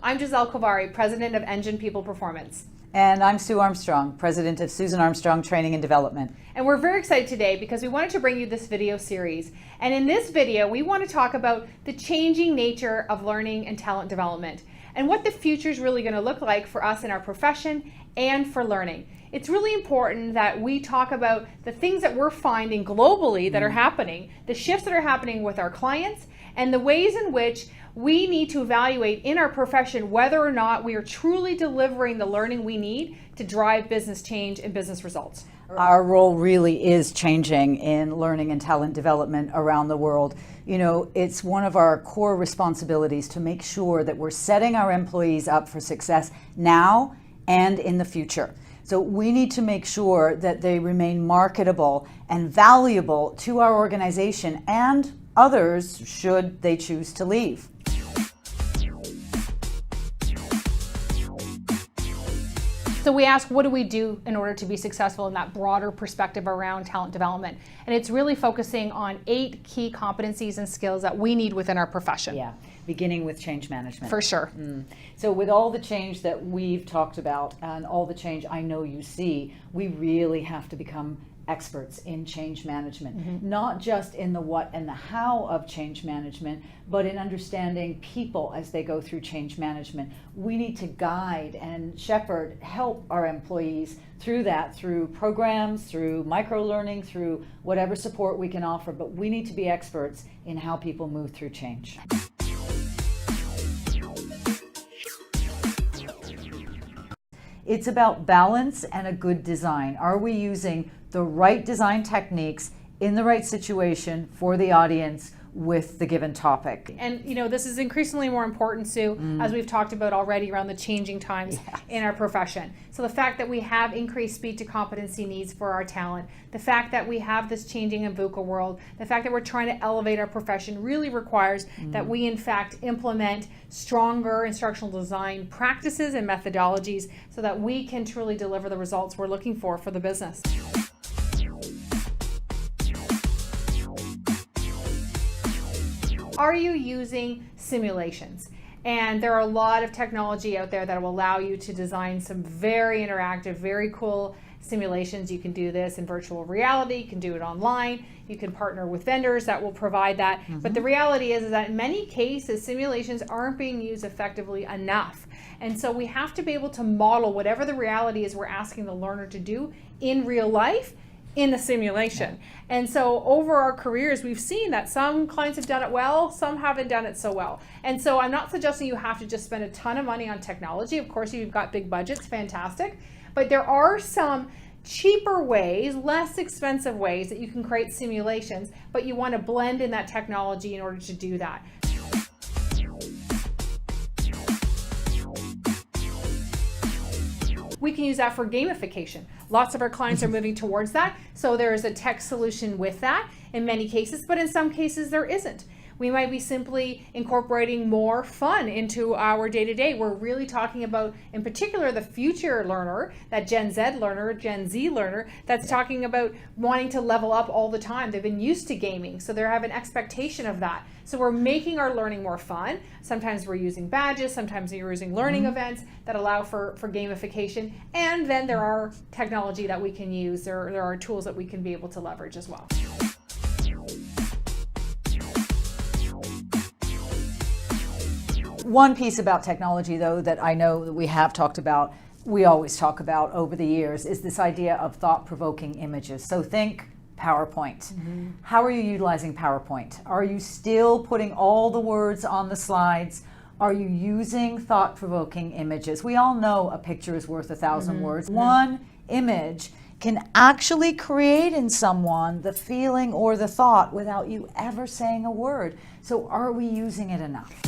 I'm Giselle Kovari, President of Engine People Performance. And I'm Sue Armstrong, President of Susan Armstrong Training and Development. And we're very excited today because we wanted to bring you this video series. And in this video, we want to talk about the changing nature of learning and talent development and what the future is really going to look like for us in our profession and for learning. It's really important that we talk about the things that we're finding globally that are happening, the shifts that are happening with our clients, and the ways in which we need to evaluate in our profession whether or not we are truly delivering the learning we need to drive business change and business results. Our role really is changing in learning and talent development around the world. You know, it's one of our core responsibilities to make sure that we're setting our employees up for success now and in the future. So we need to make sure that they remain marketable and valuable to our organization and others should they choose to leave. So we ask, what do we do in order to be successful in that broader perspective around talent development? And it's really focusing on 8 key competencies and skills that we need within our profession. Yeah, beginning with change management. For sure. So with all the change that we've talked about and all the change I know you see, we really have to become experts in change management, not just in the what and the how of change management, but in understanding people as they go through change management. We need to guide and shepherd, help our employees through that, through programs, through micro-learning, through whatever support we can offer, but we need to be experts in how people move through change. It's about balance and a good design. Are we using the right design techniques in the right situation for the audience with the given topic? And you know, this is increasingly more important, Sue, as we've talked about already around the changing times in our profession. So the fact that we have increased speed to competency needs for our talent, the fact that we have this changing and VUCA world, the fact that we're trying to elevate our profession really requires that we in fact implement stronger instructional design practices and methodologies so that we can truly deliver the results we're looking for the business. Are you using simulations? And there are a lot of technology out there that will allow you to design some very interactive, very cool simulations. You can do this in virtual reality, you can do it online, you can partner with vendors that will provide that. But the reality is that in many cases, simulations aren't being used effectively enough. And so we have to be able to model whatever the reality is we're asking the learner to do in real life in the simulation. And so over our careers, we've seen that some clients have done it well, some haven't done it so well. And so I'm not suggesting you have to just spend a ton of money on technology. Of course, if you've got big budgets, fantastic. But there are some cheaper ways, less expensive ways that you can create simulations, but you want to blend in that technology in order to do that. We can use that for gamification. Lots of our clients are moving towards that. So there is a tech solution with that in many cases, but in some cases there isn't. We might be simply incorporating more fun into our day-to-day. We're really talking about, in particular, the future learner, that Gen Z learner, Gen Z learner, that's talking about wanting to level up all the time. They've been used to gaming, so they have an expectation of that. So we're making our learning more fun. Sometimes we're using badges, sometimes we're using learning events that allow for gamification. And then there are technology that we can use. There are tools that we can be able to leverage as well. One piece about technology, though, that I know that we have talked about, we always talk about over the years, is this idea of thought-provoking images. So think PowerPoint. How are you utilizing PowerPoint? Are you still putting all the words on the slides? Are you using thought-provoking images? We all know a picture is worth 1,000 words. One image can actually create in someone the feeling or the thought without you ever saying a word. So are we using it enough?